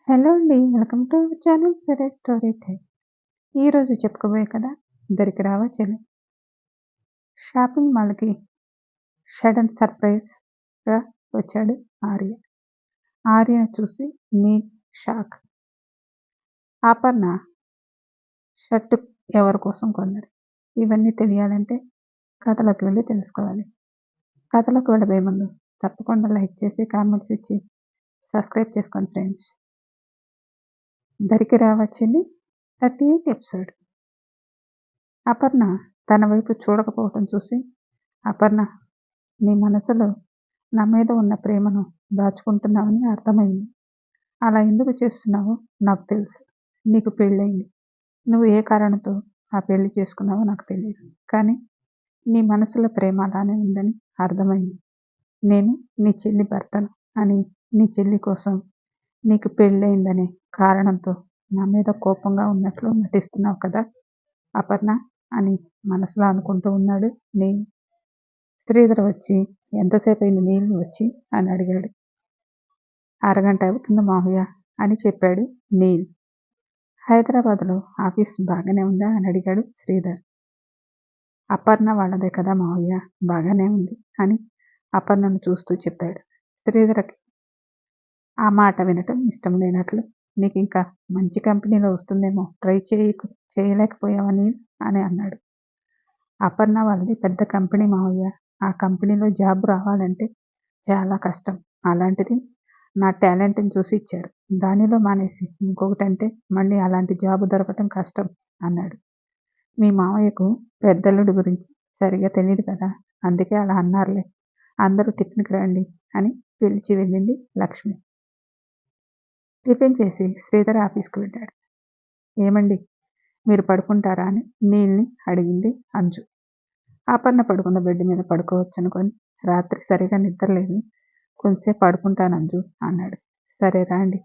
Hello అండి. Welcome to our channel సరే story time. ఈరోజు చెప్పుకోబోయే కథ ఇద్దరికి రావా చెల్లి. షాపింగ్ మాల్‌కి సడన్ సర్ప్రైజ్‌గా వచ్చాడు ఆర్య. ఆర్యను చూసి నీల్ షాక్. అపర్ణ షర్టు ఎవరి కోసం కొన్నది? ఇవన్నీ తెలియాలంటే కథలోకి వెళ్ళి తెలుసుకోవాలి. కథలోకి వెళ్ళబోయే ముందు తప్పకుండా లైక్ చేసి, కామెంట్స్ ఇచ్చి సబ్స్క్రైబ్ చేసుకోండి ఫ్రెండ్స్. దరికి రావా చెల్లి 38th ఎపిసోడ్. అపర్ణ తన వైపు చూడకపోవటం చూసి, అపర్ణ, నీ మనసులో నా మీద ఉన్న ప్రేమను దాచుకుంటున్నావని అర్థమైంది. అలా ఎందుకు చేస్తున్నావో నాకు తెలుసు. నీకు పెళ్ళయింది. నువ్వు ఏ కారణంతో ఆ పెళ్లి చేసుకున్నావో నాకు తెలియదు. కానీ నీ మనసులో ప్రేమ అలానే ఉందని అర్థమైంది. నేను నీ చెల్లి భర్తను అని, నీ చెల్లి కోసం నీకు పెళ్ళయిందనే కారణంతో నా మీద కోపంగా ఉన్నట్లు నటిస్తున్నావు కదా అపర్ణ అని మనసులో అనుకుంటూ ఉన్నాడు నీల్. శ్రీధర్ వచ్చి, ఎంతసేపు అయింది నీళ్ళు వచ్చి అని అడిగాడు. అరగంట అవుతుంది మావయ్య అని చెప్పాడు నీల్. హైదరాబాద్లో ఆఫీస్ బాగానే ఉందా అని అడిగాడు శ్రీధర్. అపర్ణ వాళ్ళదే కదా మావయ్య, బాగానే ఉంది అని అపర్ణను చూస్తూ చెప్పాడు. శ్రీధర్కి ఆ మాట వినటం ఇష్టం లేనట్లు, నీకు ఇంకా మంచి కంపెనీలో వస్తుందేమో ట్రై చేయలేకపోయావా నీల్ అని అన్నాడు. అపర్ణ వాళ్ళది పెద్ద కంపెనీ మావయ్య, ఆ కంపెనీలో జాబ్ రావాలంటే చాలా కష్టం. అలాంటిది నా టాలెంట్ని చూసి ఇచ్చారు. దానిలో మానేసి ఇంకొకటంటే మళ్ళీ అలాంటి జాబ్ దొరకటం కష్టం అన్నాడు. మీ మావయ్యకు పెద్దల్లుడి గురించి సరిగా తెలియదు కదా, అందుకే అలా అన్నారులే. అందరూ టిఫిన్కి రండి అని పిలిచి వెళ్ళింది లక్ష్మి. టిఫిన్ చేసి శ్రీధర్ ఆఫీస్కి వెళ్ళాడు. ఏమండి, మీరు పడుకుంటారా అని నీల్ని అడిగింది అంజు. అపర్ణ పడుకున్న బెడ్ మీద పడుకోవచ్చు అనుకొని, రాత్రి సరిగా నిద్రలేదు, కొంచెంసేపు పడుకుంటాను అంజు అన్నాడు. సరే రాండి,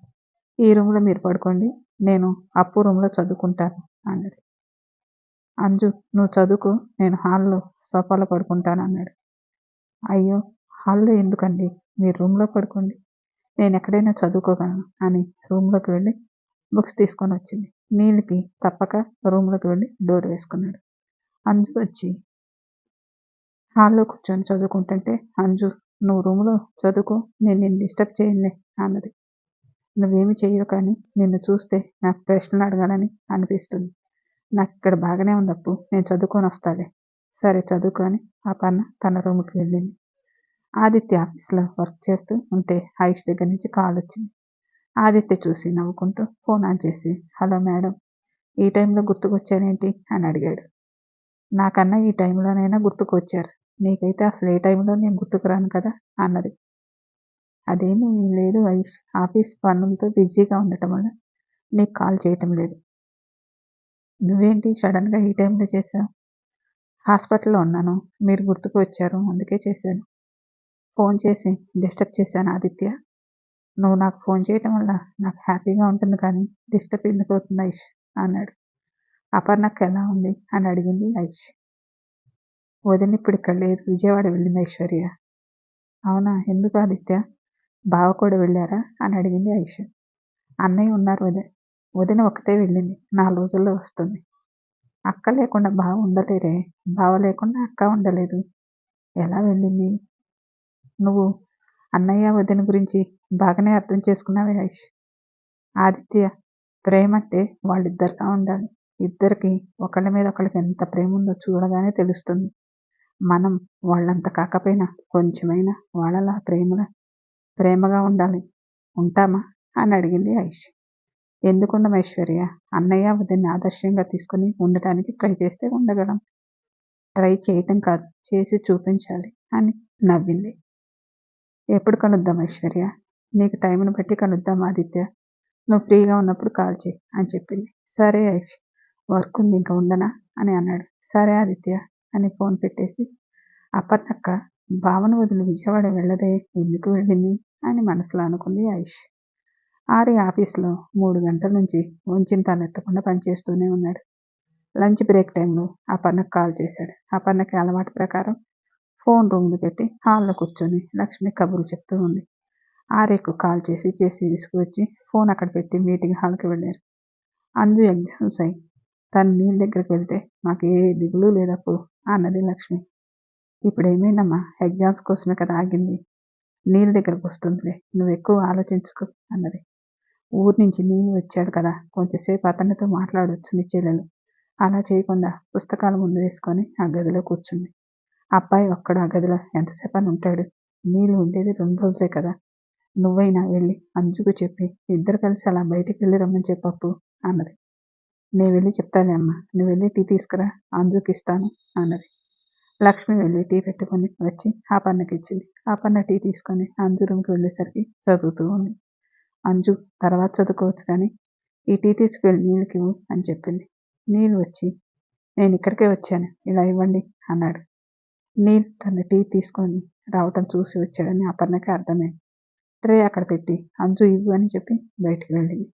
ఈ రూమ్లో మీరు పడుకోండి, నేను అప్పు రూమ్లో చదువుకుంటాను అన్నది. అంజు, నువ్వు చదువుకో, నేను హాల్లో సోఫాలో పడుకుంటాను అన్నాడు. అయ్యో, హాల్లో ఎందుకండి, మీరు రూమ్లో పడుకోండి, నేను ఎక్కడైనా చదువుకోగలను అని రూమ్లోకి వెళ్ళి బుక్స్ తీసుకొని వచ్చింది. నీళ్ళకి తప్పక రూమ్లోకి వెళ్ళి డోర్ వేసుకున్నాడు. అంజు వచ్చి హాల్లో కూర్చొని చదువుకుంటుంటే, అంజు, నువ్వు రూమ్లో చదువుకో, నేను నిన్ను డిస్టర్బ్ చేయనులే అన్నది. నువ్వేమి చెయ్యవు, కానీ నిన్ను చూస్తే నాకు ప్రశ్నలు అడగాలని అనిపిస్తుంది. నాకు ఇక్కడ బాగానే ఉంది అప్పు, నేను చదువుకొని వస్తాలే. సరే చదువుకో అని అపర్ణ తన రూమ్కి వెళ్ళింది. ఆదిత్య ఆఫీస్లో వర్క్ చేస్తూ ఉంటే ఆయుష్ దగ్గర నుంచి కాల్ వచ్చింది. ఆదిత్య చూసి నవ్వుకుంటూ ఫోన్ ఆన్ చేసి, హలో మేడం, ఈ టైంలో గుర్తుకొచ్చారేంటి అని అడిగాడు. నాకన్నా ఈ టైంలోనైనా గుర్తుకు వచ్చారు, నీకైతే అసలు ఏ టైంలో నేను గుర్తుకు రాను కదా అన్నది. అదేమీ లేదు ఆయుష్, ఆఫీస్ పనులతో బిజీగా ఉండటం వల్ల నీకు కాల్ చేయటం లేదు. నువ్వేంటి సడన్గా ఈ టైంలో చేశావు? హాస్పిటల్లో ఉన్నాను, మీరు గుర్తుకు వచ్చారు, అందుకే చేశాను. ఫోన్ చేసి డిస్టర్బ్ చేశాను ఆదిత్య. నువ్వు నాకు ఫోన్ చేయటం వల్ల నాకు హ్యాపీగా ఉంటుంది, కానీ డిస్టర్బ్ ఎందుకు అవుతుంది ఆయుష్ అన్నాడు. అపర్ణకు ఎలా ఉంది అని అడిగింది ఆయుష్. వదిన ఇప్పుడు ఇక్కడ లేదు, విజయవాడ వెళ్ళింది ఐశ్వర్య. అవునా, ఎందుకు ఆదిత్య, బావ కూడా వెళ్ళారా అని అడిగింది ఆయుష్. అన్నయ్య ఉన్నారు వదిన ఒకతే వెళ్ళింది, 4 రోజుల్లో వస్తుంది. అక్క లేకుండా బావ ఉండలేరే, బావ లేకుండా అక్క ఉండలేదు, ఎలా వెళ్ళింది? నువ్వు అన్నయ్య వదిన గురించి బాగానే అర్థం చేసుకున్నావే ఆయుష్. ఆదిత్య, ప్రేమ అంటే వాళ్ళిద్దరిలా ఉండాలి. ఇద్దరికి ఒకళ్ళ మీద ఒకళ్ళకి ఎంత ప్రేమ ఉందో చూడగానే తెలుస్తుంది. మనం వాళ్ళంత కాకపోయినా కొంచెమైనా వాళ్ళలా ప్రేమగా ఉండాలి. ఉంటామా అని అడిగింది ఆయుష్. ఎందుకుండం ఐశ్వర్య, అన్నయ్య వదిన్ని ఆదర్శంగా తీసుకుని ఉండటానికి ట్రై చేస్తే ఉండగలం. ట్రై చేయటం కాదు, చేసి చూపించాలి అని నవ్వింది. ఎప్పుడు కలుద్దాం ఐశ్వర్య? నీకు టైంను బట్టి కలుద్దాం ఆదిత్య, నువ్వు ఫ్రీగా ఉన్నప్పుడు కాల్ చేయి అని చెప్పింది. సరే ఐష్, వర్క్ ఉంది ఇంకా ఉండనా అని అన్నాడు. సరే ఆదిత్య అని ఫోన్ పెట్టేసి, అపర్ణక్క భావన వదిలి విజయవాడ వెళ్ళదే, ఎందుకు వెళ్ళింది అని మనసులో అనుకుంది ఆయుష్. ఆర్య ఆఫీస్లో 3 గంటల నుంచి వంచిన తలెత్తకుండా పనిచేస్తూనే ఉన్నాడు. లంచ్ బ్రేక్ టైంలో అపర్ణకు కాల్ చేశాడు. అపర్ణకి అలవాటు ప్రకారం ఫోన్ రూమ్లో పెట్టి హాల్లో కూర్చొని లక్ష్మి కబుర్లు చెప్తూ ఉంది. ఆర్యకు కాల్ చేసి తీసుకువచ్చి ఫోన్ అక్కడ పెట్టి మీటింగ్ హాల్కి వెళ్ళారు. అంజు ఎగ్జామ్స్ అయి తను నీళ్ళ దగ్గరికి వెళ్తే మాకు ఏ దిగులు లేదప్పుడు అన్నది లక్ష్మి. ఇప్పుడు ఏమైందమ్మా, ఎగ్జామ్స్ కోసమే కదా ఆగింది, నీళ్ళ దగ్గరకు వస్తుందిలే, నువ్వు ఎక్కువ ఆలోచించుకో అన్నది. ఊరి నుంచి నీళ్ళు వచ్చాడు కదా, కొంచెంసేపు అతనితో మాట్లాడవచ్చు నీ చెల్లెలు. అలా చేయకుండా పుస్తకాలు ముందు వేసుకొని ఆ గదిలో కూర్చుంది. అబ్బాయి ఒక్కడు ఆ గదిలో ఎంతసేపు అని ఉంటాడు, నీళ్ళు ఉండేది 2 రోజులే కదా, నువ్వైనా వెళ్ళి అంజుకు చెప్పి ఇద్దరు కలిసి అలా బయటికి వెళ్ళి రమ్మని చెప్పప్పు అన్నది. నేను వెళ్ళి చెప్తానే అమ్మా, నువ్వు వెళ్ళి టీ తీసుకురా, అంజుకి ఇస్తాను అన్నది. లక్ష్మి వెళ్ళి టీ పెట్టుకొని వచ్చి ఆపన్నకి ఇచ్చింది. ఆపన్న టీ తీసుకొని అంజు రూమ్కి వెళ్ళేసరికి చదువుతూ ఉంది. అంజు తర్వాత చదువుకోవచ్చు కానీ ఈ టీ తీసుకువెళ్ళి నీళ్ళకి ఇవ్వు అని చెప్పింది. నీళ్ళు వచ్చి నేను ఇక్కడికే వచ్చాను, ఇలా ఇవ్వండి అన్నాడు. నీళ్ళు తన టీ తీసుకొని రావటం చూసి వచ్చాడని అపర్ణకి అర్థమైంది. ట్రే అక్కడ పెట్టి అంజు ఇవ్వు అని చెప్పి బయటికి వెళ్ళింది.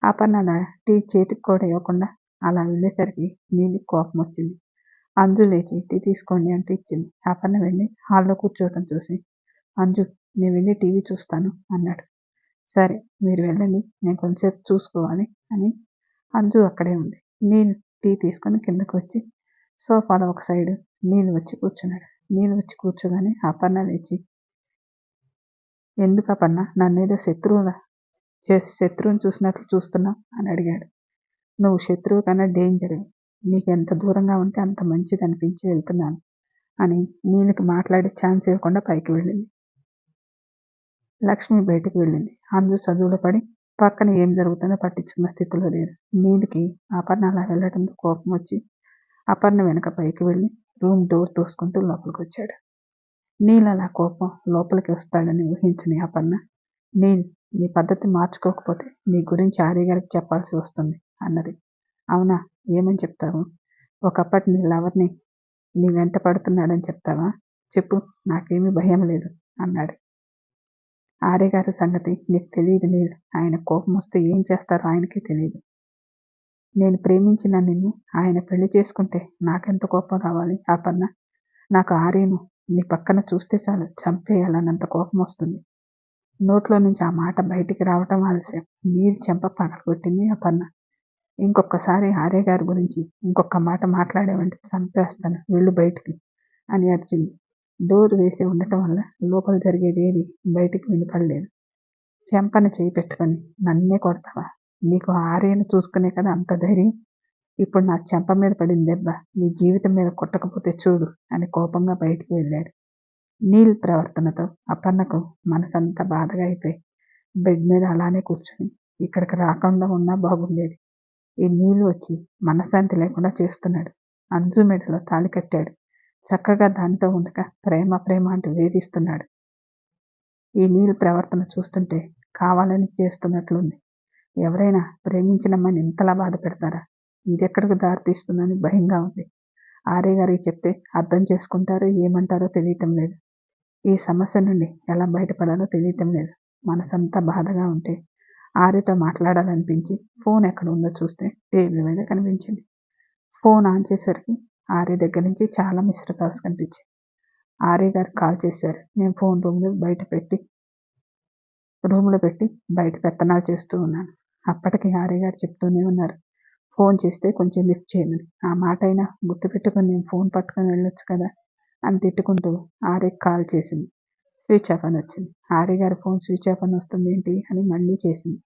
అపర్ణ అలా టీ చేతికి కూడా ఇవ్వకుండా అలా వెళ్ళేసరికి నీళ్ళకి కోపం వచ్చింది. అంజు లేచి టీ తీసుకోండి అంటూ ఇచ్చింది. అపర్ణ వెళ్ళి హాల్లో కూర్చోవటం చూసి అంజు నేను వెళ్ళి టీవీ చూస్తాను అన్నాడు. సరే మీరు వెళ్ళండి, నేను కొంచెంసేపు చూసుకోవాలి అని అంజు అక్కడే ఉంది. నీళ్ళు టీ తీసుకొని కిందకు వచ్చి సోఫాలో ఒక సైడ్ నీళ్ళు వచ్చి కూర్చున్నాడు. నీళ్ళు వచ్చి కూర్చోగానే అపర్ణ లేచి, ఎందుకు అపర్ణ నన్నేదో శత్రువుని చూసినట్లు చూస్తున్నావు అని అడిగాడు. నువ్వు శత్రువు కన్నా డేంజర్, నీకు ఎంత దూరంగా ఉంటే అంత మంచిది అనిపించి వెళ్తున్నాను అని నీళ్ళకి మాట్లాడే ఛాన్స్ ఇవ్వకుండా పైకి వెళ్ళింది. లక్ష్మి బయటికి వెళ్ళింది. అంజు చదువులో పడి పక్కన ఏం జరుగుతుందో పట్టించుకున్న స్థితిలో లేదు. నీళ్ళకి అపర్ణ అలా వెళ్ళడంతో కోపం వచ్చి అపర్ణ వెనక పైకి వెళ్ళి రూమ్ డోర్ తోసుకుంటూ లోపలికి వచ్చాడు. నీళ్ళు అలా కోపం లోపలికి వస్తాడని ఊహించని అపర్ణ, నీళ్ళు నీ పద్ధతి మార్చుకోకపోతే నీ గురించి ఆర్య గారికి చెప్పాల్సి వస్తుంది అన్నది. అవునా, ఏమని చెప్తావు? ఒకప్పటి నీ లవర్ని నీ వెంట పడుతున్నాడని చెప్తావా? చెప్పు, నాకేమీ భయం లేదు అన్నాడు. ఆర్య గారి సంగతి నీకు తెలియదు నీళ్ళు, ఆయన కోపం వస్తే ఏం చేస్తారో ఆయనకే తెలియదు. నేను ప్రేమించిన నిన్ను ఆయన పెళ్లి చేసుకుంటే నాకెంత కోపం రావాలి అపర్ణ, నాకు ఆర్యను నీ పక్కన చూస్తే చాలు చంపేయాలన్నంత కోపం వస్తుంది. నోట్లో నుంచి ఆ మాట బయటికి రావటం ఆలస్యం. నీళ్ళు చెంప పగలగొట్టింది అపర్ణ. ఇంకొకసారి ఆర్య గారి గురించి ఇంకొక మాట మాట్లాడేవంటే చంపేస్తాను, వెళ్ళు బయటికి అని అరిచింది. డోర్ వేసి ఉండటం వల్ల లోపల జరిగేది ఏది బయటికి వినపడలేదు. చెంపను చేయి పెట్టుకొని నన్నే కొడతావా, నీకు ఆర్యను చూసుకునే కదా అంత ధైర్యం, ఇప్పుడు నా చెంప మీద పడిన దెబ్బ నీ జీవితం మీద కొట్టకపోతే చూడు అని కోపంగా బయటికి వెళ్ళాడు. నీల్ ప్రవర్తనతో అపర్ణకు మనసంతా బాధగా అయిపోయి బెడ్ మీద అలానే కూర్చొని ఇక్కడికి రాకుండా ఉన్నా బాగుండేది, ఈ నీళ్ళు వచ్చి మనశ్శాంతి లేకుండా చేస్తున్నాడు. అంజు మెడలో తాళి కట్టాడు, చక్కగా దానితో ఉండగా ప్రేమ ప్రేమ అంటూ వేధిస్తున్నాడు. ఈ నీళ్ళు ప్రవర్తన చూస్తుంటే కావాలని చేస్తున్నట్లుంది. ఎవరైనా ప్రేమించినమ్మని ఇంతలా బాధ పెడతారా? ఇదెక్కడికి దారితీస్తుందని భయంగా ఉంది. ఆర్య గారికి చెప్తే అర్థం చేసుకుంటారో ఏమంటారో తెలియటం లేదు. ఈ సమస్య నుండి ఎలా బయటపడాలో తెలియటం లేదు. మనసంతా బాధగా ఉంటే ఆర్యతో మాట్లాడాలనిపించి ఫోన్ ఎక్కడ ఉందో చూస్తే టేబుల్ మీద కనిపించింది. ఫోన్ ఆన్ చేసరికి ఆర్య దగ్గర నుంచి చాలా మిస్డ్ కాల్స్ కనిపించాయి. ఆర్య గారికి కాల్ చేశారు. నేను ఫోన్ రూమ్లో పెట్టి బయట పెత్తనాలు చేస్తూ ఉన్నాను. అప్పటికి ఆర్య గారు చెప్తూనే ఉన్నారు, ఫోన్ చేస్తే కొంచెం లిఫ్ట్ చేయమని. ఆ మాట అయినా గుర్తుపెట్టుకొని నేను ఫోన్ పట్టుకొని వెళ్ళొచ్చు కదా అని తిట్టుకుంటూ ఆర్యకి కాల్ చేసింది. స్విచ్ ఆఫ్ అని వచ్చింది. ఆర్య గారి ఫోన్ స్విచ్ ఆఫ్ అని వస్తుంది ఏంటి అని మళ్ళీ చేసింది.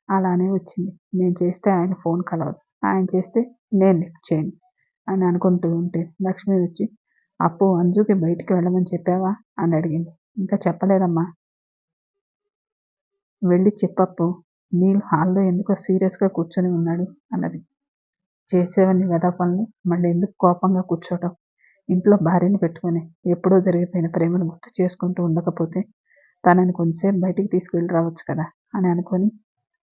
అలానే వచ్చింది. నేను చేస్తే ఆయన ఫోన్ కలవదు, ఆయన చేస్తే నేను లిఫ్ట్ చేయను అని అనుకుంటూ ఉంటే లక్ష్మి వచ్చి, అప్పు అంజుకి బయటికి వెళ్ళమని చెప్పావా అని అడిగింది. ఇంకా చెప్పలేదమ్మా, వెళ్ళి చెప్పప్పు, నీళ్ళు హాల్లో ఎందుకో సీరియస్గా కూర్చొని ఉన్నాడు అన్నది. చేసేవన్నీ వెధవ పనులు, మళ్ళీ ఎందుకు కోపంగా కూర్చోవటం, ఇంట్లో భార్యని పెట్టుకొని ఎప్పుడో జరిగిపోయిన ప్రేమను గుర్తు చేసుకుంటూ ఉండకపోతే తనని కొంచెంసేపు బయటికి తీసుకువెళ్ళి రావచ్చు కదా అని అనుకొని,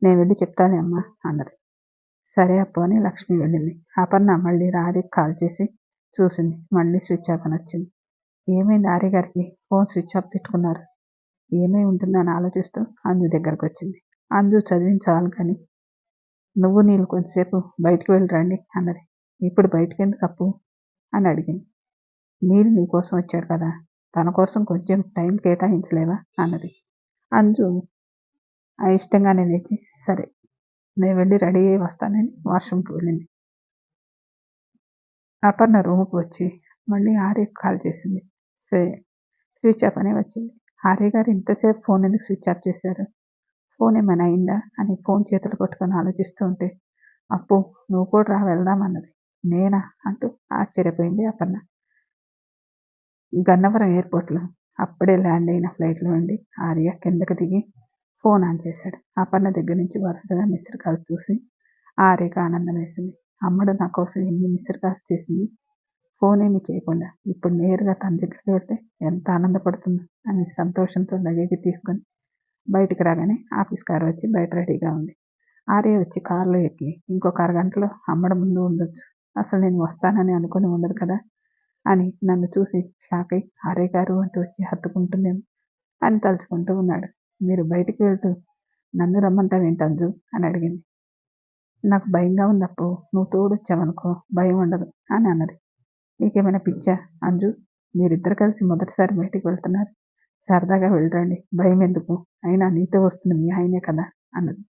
నేను వెళ్ళి చెప్తానే అమ్మా అన్నది. సరే అప్పు అని లక్ష్మి వెళ్ళింది. అపర్ణ మళ్ళీ ఆర్యకి కాల్ చేసి చూసింది. మళ్ళీ స్విచ్ ఆఫ్ అని వచ్చింది. ఏమైంది ఆర్య గారికి, ఫోన్ స్విచ్ ఆఫ్ పెట్టుకున్నారు, ఏమై ఉంటుందని ఆలోచిస్తూ అంజు దగ్గరకు వచ్చింది. అంజు చదివించాలి కానీ నువ్వు నీళ్ళు కొంచెంసేపు బయటికి వెళ్ళి రండి అన్నది. ఇప్పుడు బయటికి ఎందుకు అప్పు అని అడిగింది. నీళ్ళు నీ కోసం వచ్చాడు కదా, తన కోసం కొంచెం టైం కేటాయించలేవా అన్నది. అంజు ఇష్టంగానే లేచి, సరే నేను వెళ్ళి రెడీ అయ్యి వస్తానని వాష్రూమ్కి వెళ్ళింది. అపర్ణ రూమ్కి వచ్చి మళ్ళీ ఆర్యకు కాల్ చేసింది. స్విచ్ ఆఫ్ అనే వచ్చింది. ఆర్య గారు ఇంతసేపు ఫోన్ ఎందుకు స్విచ్ ఆఫ్ చేశారు, ఫోన్ ఏమైనా అయిందా అని ఫోన్ చేతులు పట్టుకొని ఆలోచిస్తూ ఉంటే, అప్పు నువ్వు కూడా రా వెళ్దామన్నది. నేనా అంటూ ఆశ్చర్యపోయింది అపర్ణ. గన్నవరం ఎయిర్పోర్ట్లో అప్పుడే ల్యాండ్ అయిన ఫ్లైట్లో ఉండి ఆర్య కిందకు దిగి ఫోన్ ఆన్ చేశాడు. అపర్ణ దగ్గర నుంచి వరుసగా మిస్డ్ కాల్స్ చూసి ఆర్యకు ఆనందం వేసింది. అమ్మడు నా కోసం ఎన్ని మిస్డ్ కాల్స్ చేసింది, ఫోన్ ఏమీ చేయకుండా ఇప్పుడు నేరుగా తన దగ్గరికి వెళ్తే ఎంత ఆనందపడుతుందో అని సంతోషంతో లగేజ్ తీసుకొని బయటికి రాగానే ఆఫీస్ కారు వచ్చి బయట రెడీగా ఉంది. ఆర్య వచ్చి కారులో ఎక్కి ఇంకొక అరగంటలో అమ్మడ ముందు ఉండొచ్చు, అసలు నేను వస్తానని అనుకుని ఉండదు కదా అని నన్ను చూసి షాక్ అయి ఆర్య గారు అంటూ వచ్చి హత్తుకుంటుందేమో అని తలుచుకుంటూ ఉన్నాడు. మీరు బయటికి వెళ్తూ నన్ను రమ్మంటావేంటి అంజు అని అడిగింది. నాకు భయంగా ఉంది అప్పు, నువ్వు తోడొచ్చావనుకో భయం ఉండదు అని అన్నది. నీకేమైనా పిచ్చా అంజు, మీరిద్దరు కలిసి మొదటిసారి బయటికి వెళ్తున్నారు, సరదాగా వెళ్ళరండి, భయం ఎందుకు, అయినా నీతో వస్తుంది మీ ఆయనే కదా అన్నది.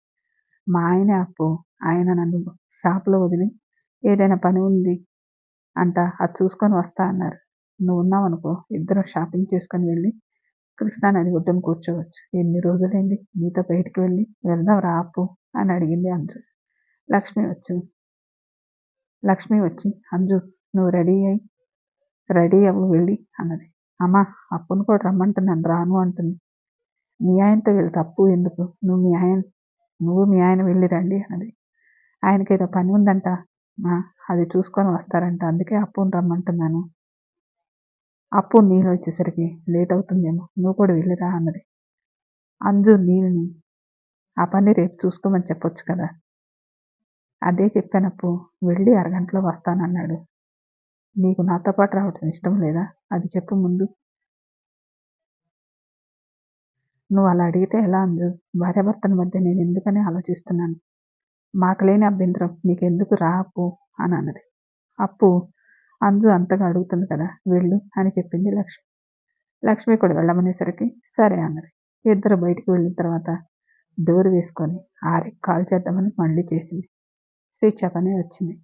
మా ఆయనే అప్పు, ఆయన నన్ను షాప్లో వదిలి ఏదైనా పని ఉంది అంట అది చూసుకొని వస్తా అన్నారు. నువ్వు ఉన్నావనుకో ఇద్దరం షాపింగ్ చేసుకొని వెళ్ళి కృష్ణానది ఒడ్డున కూర్చోవచ్చు. ఎన్ని రోజులైంది నీతో బయటికి వెళ్ళి, వెళ్దాం రా అప్పు అని అడిగింది అంజు. లక్ష్మి వచ్చి అంజు నువ్వు రెడీ అవ్వు వెళ్ళి అన్నది. అమ్మా అప్పును కూడా రమ్మంటున్నాను రాను అంటుంది. మీ ఆయనతో వెళ్తే అప్పు ఎందుకు, నువ్వు మీ ఆయన వెళ్ళి రండి అన్నది. ఆయనకి ఏదో పని ఉందంట, అది చూసుకొని వస్తారంట, అందుకే అప్పును రమ్మంటున్నాను. అప్పు నీళ్ళు వచ్చేసరికి లేట్ అవుతుందేమో, నువ్వు కూడా వెళ్ళిరా అన్నది. అంజు నీళ్ళని ఆ పని రేపు చూసుకోమని చెప్పొచ్చు కదా. అదే చెప్పానప్పు, వెళ్ళి అరగంటలో వస్తానన్నాడు. నీకు నాతో పాటు రావటం ఇష్టం లేదా, అది చెప్పు ముందు. నువ్వు అలా అడిగితే ఎలా అంజు, భార్యాభర్తల మధ్య నేను ఎందుకని ఆలోచిస్తున్నాను, మాకు లేని అభ్యంతరం నీకెందుకు రా అప్పు అని అన్నది. అప్పు అంజు అంతగా అడుగుతుంది కదా వెళ్ళు అని చెప్పింది లక్ష్మి. లక్ష్మి కూడా వెళ్ళమనేసరికి సరే అన్నది. ఇద్దరు బయటికి వెళ్ళిన తర్వాత డోర్ వేసుకొని ఆర్యకి కాల్ చేద్దామని మళ్ళీ చేసింది. స్విచ్ ఆఫ్ అనే వచ్చింది.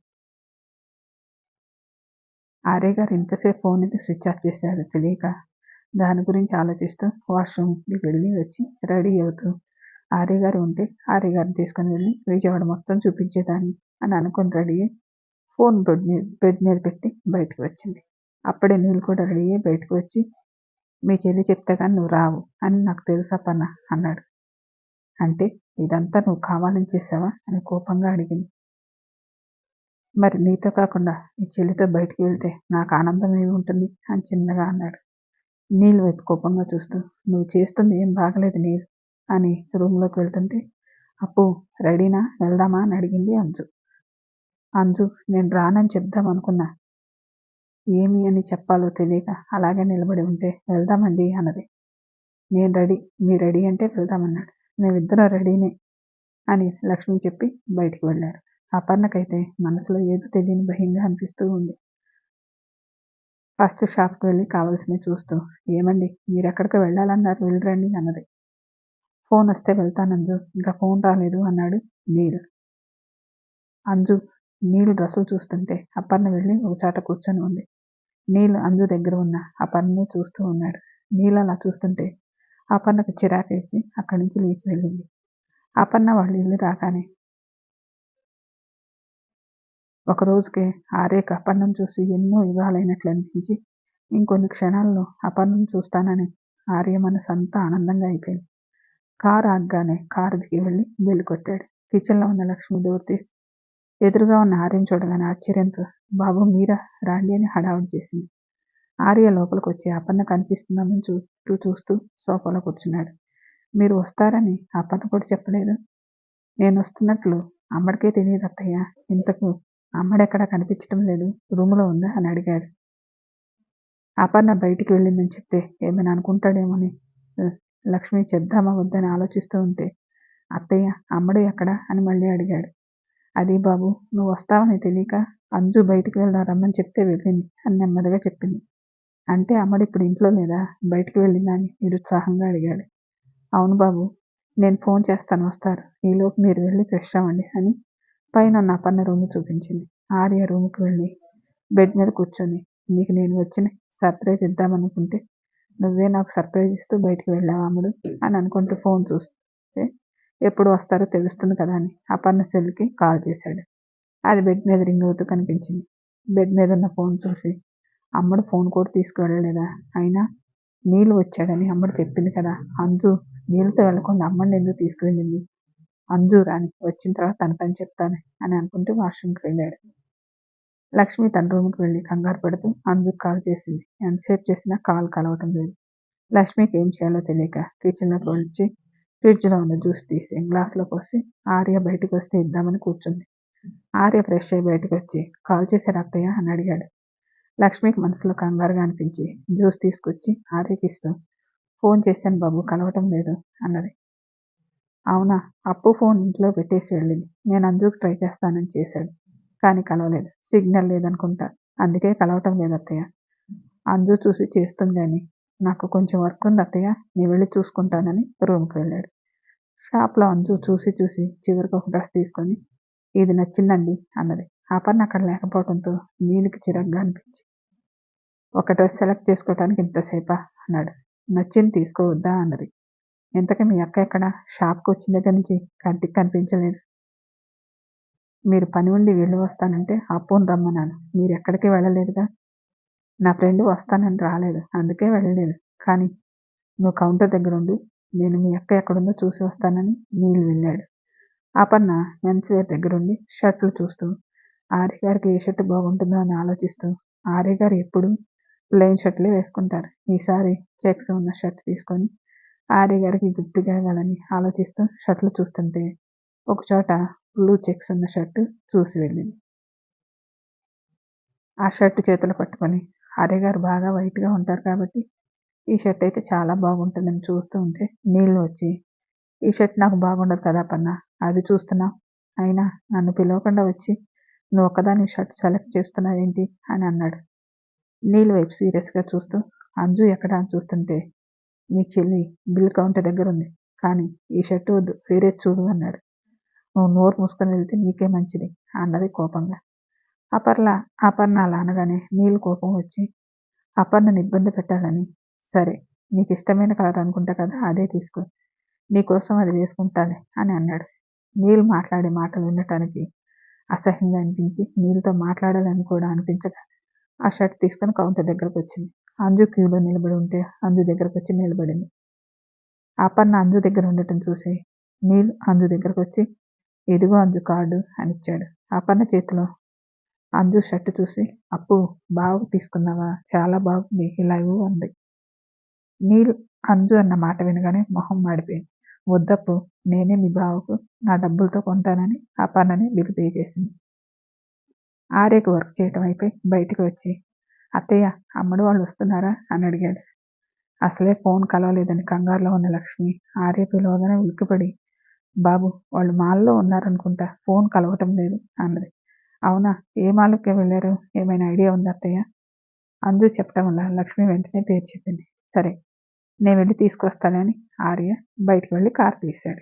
ఆర్య గారు ఇంతసేపు ఫోన్ ఎందుకు స్విచ్ ఆఫ్ చేశారు తెలియక దాని గురించి ఆలోచిస్తూ వాష్రూమ్కి వెళ్ళి వచ్చి రెడీ అవుతూ ఆర్య గారు ఉంటే ఆర్య గారిని తీసుకొని వెళ్ళి విజయవాడ మొత్తం చూపించేదాన్ని అని అనుకుని రెడీ అయ్యి ఫోన్ బెడ్ మీద పెట్టి బయటకు వచ్చింది. అప్పుడే నీళ్ళు కూడా రెడీ అయ్యి బయటకు వచ్చి మీ చెల్లి చెప్తే కానీ నువ్వు రావు అని నాకు తెలుసప్పన్న అన్నాడు. అంటే ఇదంతా నువ్వు కావాలని చేసావా అని కోపంగా అడిగింది. మరి నీతో కాకుండా నీ చెల్లితో బయటికి వెళ్తే నాకు ఆనందం ఏమి ఉంటుంది అని చిన్నగా అన్నాడు. నీళ్ళు వైపు కోపంగా చూస్తూ నువ్వు చేస్తుంది ఏం బాగలేదు నీళ్ళు అని రూమ్లోకి వెళ్తుంటే అప్పు రెడీనా వెళ్దామా అని అడిగింది అంజు నేను రానని చెప్దాం అనుకున్నా, ఏమి అని చెప్పాలో తెలియక అలాగే నిలబడి ఉంటే వెళ్దామండి అన్నది. నేను రెడీ, మీరు రెడీ అంటే వెళ్దామన్నాడు. మేమిద్దరం రెడీనే అని లక్ష్మి చెప్పి బయటికి వెళ్ళాడు. అపర్ణకైతే మనసులో ఏదో తెలియని భయంగా అనిపిస్తూ ఉంది. ఫస్ట్ షాప్కి వెళ్ళి కావాల్సినవి చూస్తూ ఏమండి మీరు ఎక్కడికి వెళ్ళాలన్నారు వెళ్ళరండి అన్నది. ఫోన్ వస్తే వెళ్తానంజు, ఇంకా ఫోన్ రాలేదు అన్నాడు నీల్. నీళ్ళు డ్రెస్సులు చూస్తుంటే అపర్ణ వెళ్ళి ఒక చాట కూర్చొని ఉంది. నీళ్ళు అంజు దగ్గర ఉన్న అపర్ణని చూస్తూ ఉన్నాడు. నీళ్ళు అలా చూస్తుంటే అపర్ణకు చిరాకేసి అక్కడి నుంచి లేచి వెళ్ళింది. అపర్ణ వాళ్ళు ఇల్లు రాగానే ఒక రోజుకే ఆర్యకు అపర్ణను చూసి ఎన్నో యుగాలైనట్లు అనిపించి ఇంకొన్ని క్షణాల్లో అపర్ణను చూస్తానని ఆర్య మనసు అంతా ఆనందంగా అయిపోయింది. కారు ఆగగానే కారు దిగి వెళ్ళి బెల్లు కొట్టాడు. కిచెన్లో ఉన్న లక్ష్మి డోర్ తీసి ఎదురుగా ఉన్న ఆర్యను చూడగానే ఆశ్చర్యంతో బాబు మీరా రాండి అని హడావుడి చేసింది. ఆర్య లోపలికి వచ్చి అపర్ణ కనిపిస్తుందని చూస్తూ సోఫాలో కూర్చున్నాడు. మీరు వస్తారని అపర్ణ కూడా చెప్పలేదు, నేను వస్తున్నట్లు అమ్మడికే తెలియదు అత్తయ్య, ఇంతకు అమ్మడెక్కడా కనిపించడం లేదు, రూములో ఉందా అని అడిగాడు. అపర్ణ బయటికి వెళ్ళిందని చెప్తే ఏమైనా అనుకుంటాడేమోని లక్ష్మి చెప్దామా వద్దని ఆలోచిస్తూ ఉంటే అత్తయ్య అమ్మడు ఎక్కడా అని మళ్ళీ అడిగాడు. అది బాబు నువ్వు వస్తావని తెలియక అంజు బయటికి వెళ్దాం రమ్మని చెప్తే వెళ్ళింది అని నెమ్మదిగా చెప్పింది. అంటే అమ్మడు ఇప్పుడు ఇంట్లో లేదా, బయటికి వెళ్ళిందా అని నిరుత్సాహంగా అడిగాడు. అవును బాబు, నేను ఫోన్ చేస్తాను వస్తారు. ఈలోపు మీరు వెళ్ళి ఫ్రెష్ అవ్వండి అని పైనున్న అపర్ణ రూమ్ చూపించింది. ఆర్య రూమ్‌కి వెళ్ళి బెడ్ మీద కూర్చొని, నీకు నేను వచ్చి సర్ప్రైజ్ ఇద్దామనుకుంటే నువ్వే నాకు సర్ప్రైజ్ ఇస్తూ బయటికి వెళ్ళావు అమ్ముడు అని అనుకుంటూ ఫోన్ చూస్తే ఎప్పుడు వస్తారో తెలుస్తుంది కదా అని అపర్ణ సెల్‌కి కాల్ చేశాడు. అది బెడ్ మీద రింగ్ అవుతూ కనిపించింది. బెడ్ మీద ఉన్న ఫోన్ చూసి అమ్మడు ఫోన్ కూడా తీసుకువెళ్ళలేదా? అయినా నీలు వచ్చాడని అమ్మడు చెప్పింది కదా! అంజు నీలుతో వెళ్ళకుండా అమ్మడిని ఎందుకు తీసుకువెళ్ళింది? అంజు రాని వచ్చిన తర్వాత తన పని చెప్తాను అని అనుకుంటూ వాష్‌రూమ్‌కి వెళ్ళాడు. లక్ష్మి తన రూమ్‌కి వెళ్ళి కంగారు పడుతూ అంజుకి కాల్ చేసింది. ఎంతసేపు చేసినా కాల్ కలవటం లేదు. లక్ష్మికి ఏం చేయాలో తెలియక కిచెన్‌లోకి వచ్చి ఫ్రిడ్జ్‌లో ఉన్న జ్యూస్ తీసి గ్లాస్‌లో పోసి ఆర్య బయటకు వస్తే ఇద్దామని కూర్చుంది. ఆర్య ఫ్రెష్ అయ్యి బయటకొచ్చి కాల్ చేశారా అత్తయ్య అని అడిగాడు. లక్ష్మికి మనసులో కంగారుగా అనిపించి జ్యూస్ తీసుకొచ్చి ఆర్యకిస్తూ ఫోన్ చేశాను బాబు కలవటం లేదు అన్నది. అవునా, అప్పు ఫోన్ ఇంట్లో పెట్టేసి వెళ్ళింది. నేను అంజుకి ట్రై చేస్తానని చేశాడు. కానీ కలవలేదు. సిగ్నల్ లేదనుకుంటా. అందుకే కలవటం లేదు అత్తయ్య. అంజు చూసి చేస్తుంది అని నాకు కొంచెం వర్క్ ఉంది అత్తయ్య, నేను వెళ్ళి చూసుకుంటానని రూమ్‌కి వెళ్ళాడు. షాప్‌లో అంజు చూసి చూసి చివరికి ఒక డ్రెస్ తీసుకొని ఇది నచ్చిందండి అన్నది. అపర్ణ అక్కడ లేకపోవడంతో నీలుకి చిరాగ్గా అనిపించి ఒక డ్రెస్ సెలెక్ట్ చేసుకోవడానికి ఇంతసేపా అన్నాడు. నచ్చింది తీసుకోవద్దా అన్నది. ఇంతకీ మీ అక్క ఎక్కడ? షాప్‌కి వచ్చిన దగ్గర నుంచి కంటికి కనిపించలేదు. మీరు పని ఉండి వెళ్ళి వస్తానంటే అప్పుని రమ్మన్నాను. మీరెక్కడికి వెళ్ళలేదుగా. నా ఫ్రెండ్ వస్తానని రాలేదు. అందుకే వెళ్ళలేదు. కానీ నువ్వు కౌంటర్ దగ్గరుండు. నేను మీ అక్క ఎక్కడుందో చూసి వస్తానని నీలు వెళ్ళాడు. అపర్ణ మెన్స్ వేర్ దగ్గరుండి షర్టులు చూస్తూ ఆర్య గారికి ఏ షర్ట్ బాగుంటుందో అని ఆలోచిస్తూ, ఆర్య గారు ఎప్పుడు ప్లెయిన్ షర్ట్లే వేసుకుంటారు. ఈసారి చెక్స్ ఉన్న షర్ట్ తీసుకొని ఆర్య గారికి గిఫ్ట్‌గా ఇవ్వాలని ఆలోచిస్తూ షర్టులు చూస్తుంటే ఒకచోట బ్లూ చెక్స్ ఉన్న షర్ట్ చూసి వెళ్ళింది. ఆ షర్ట్ చేతిలో పట్టుకొని ఆర్య గారు బాగా వైట్‌గా ఉంటారు కాబట్టి ఈ షర్ట్ అయితే చాలా బాగుంటుందని చూస్తూ ఉంటే నీళ్ళు వచ్చి, ఈ షర్ట్ నాకు బాగుండదు కదా అపర్ణ, అది చూస్తున్నావు. అయినా నన్ను పిలవకుండా వచ్చి నువ్వు ఒక్కదానివి షర్ట్ సెలెక్ట్ చేస్తున్నావేంటి అని అన్నాడు. నీళ్ళు వైపు సీరియస్‌గా చూస్తూ అంజు ఎక్కడ అని చూస్తుంటే మీ చెల్లి బిల్ కౌంటర్ దగ్గర ఉంది. కానీ ఈ షర్ట్ వద్దు వేరేది చూడు అన్నాడు. నువ్వు నోరు మూసుకొని వెళ్తే నీకే మంచిది అన్నది కోపంగా. అపర్ణ అపర్ణ అలా అనగానే నీళ్ళు కోపం వచ్చి అపర్ణని ఇబ్బంది పెట్టాలని, సరే నీకు ఇష్టమైన కలర్ అనుకుంటా కదా అదే తీసుకో. నీకోసం అది వేసుకుంటాలే అని అన్నాడు. నీల్ మాట్లాడే మాటలు వినటానికి అసహ్యంగా అనిపించి నీల్‌తో మాట్లాడాలని కూడా అనిపించక ఆ షర్ట్ తీసుకొని కౌంటర్ దగ్గరకు వచ్చింది. అంజు క్యూలో నిలబడి ఉంటే అంజు దగ్గరకొచ్చి నిలబడింది. అపర్ణ అంజు దగ్గర ఉండటం చూసి నీల్ అంజు దగ్గరకొచ్చి ఇదిగో అంజు కార్డు అని ఇచ్చాడు. అపర్ణ చేతిలో అంజు షర్ట్ చూసి అప్పు బావకు తీసుకున్నావా? చాలా బాగుంది ఇలా ఇవ్వు అంది. నీల్ అంజు అన్న మాట వినగానే మొహం మాడిపోయింది. వద్దప్పు, నేనే మీ బావకు నా డబ్బులతో కొంటానని అపర్ణని బిల్ పే చేసింది. ఆర్యకు వర్క్ చేయటం అయిపోయి బయటికి వచ్చి అత్తయ్య అమ్మడు వాళ్ళు వస్తున్నారా అని అడిగాడు. అసలే ఫోన్ కలవలేదని కంగారులో ఉన్న లక్ష్మి ఆర్య పిలవగానే ఉలిక్కిపడి బాబు వాళ్ళు మాల్లో ఉన్నారనుకుంటా, ఫోన్ కలవటం లేదు అన్నది. అవునా, ఏ మాల్‌కి వెళ్ళారు? ఏమైనా ఐడియా ఉందా అత్తయ్య? అంజు చెప్పటం వల్ల లక్ష్మి వెంటనే పేరు చెప్పింది. సరే, నేను వెళ్ళి తీసుకొస్తాలే అని ఆర్య బయటకు వెళ్ళి కారు తీశాడు.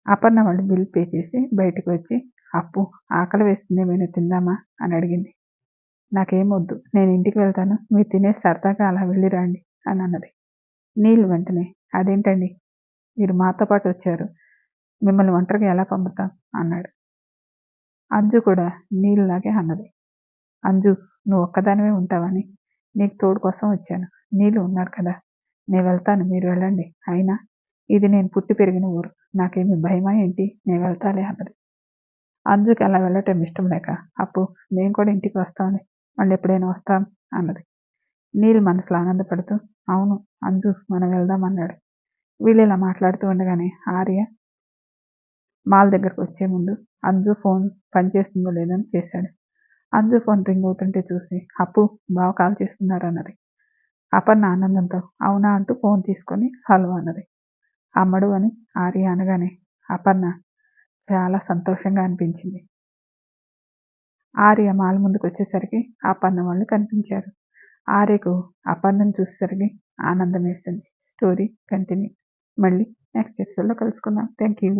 అపర్ణ వాళ్ళు బిల్ పే చేసి బయటకు వచ్చి అప్పు ఆకలి వేస్తుంది ఏమైనా తిందామా అని అడిగింది. నాకేం వద్దు, నేను ఇంటికి వెళ్తాను. మీరు తినేసి సరదాగా అలా వెళ్ళి రండి అని అన్నది. నీళ్ళు వెంటనే అదేంటండి మీరు మాతో పాటు వచ్చారు. మిమ్మల్ని ఒంటరిగా ఎలా పంపుతాం అన్నాడు. అంజు కూడా నీళ్ళలాగే అన్నది. అంజు, నువ్వు ఒక్కదానివే ఉంటావని నీకు తోడు కోసం వచ్చాను. నీళ్ళు ఉన్నాడు కదా, నేను వెళ్తాను మీరు వెళ్ళండి. అయినా ఇది నేను పుట్టి పెరిగిన ఊరు. నాకేమి భయమా ఏంటి? నేను వెళ్తాలే అన్నది. అంజుకి అలా వెళ్ళటం ఇష్టం లేక అప్పు మేము కూడా ఇంటికి వస్తాంలే, మళ్ళీ ఎప్పుడైనా వస్తాం అన్నది. నీల్ మనసులో ఆనందపడుతూ అవును అంజు మనం వెళ్దాం అన్నాడు. వీళ్ళు ఇలా మాట్లాడుతూ ఉండగానే ఆర్య మాల్ దగ్గరకు వచ్చే ముందు అంజు ఫోన్ పనిచేస్తుందో లేదో అని చేశాడు. అంజు ఫోన్ రింగ్ అవుతుంటే చూసి అప్పు బావ కాల్ చేస్తున్నారు అన్నది. అపర్ణ ఆనందంతో అవునా అంటూ ఫోన్ తీసుకొని హలో అన్నది. అమ్మడు అని ఆర్య అనగానే అపర్ణ చాలా సంతోషంగా అనిపించింది. ఆర్య మాల్ ముందుకు వచ్చేసరికి అపర్ణ వాళ్ళు కనిపించారు. ఆర్యకు అపర్ణను చూసేసరికి ఆనందం వేసింది. Story continue. మళ్ళీ నెక్స్ట్ ఎపిసోడ్‌లో కలుసుకుందాం. Thank you.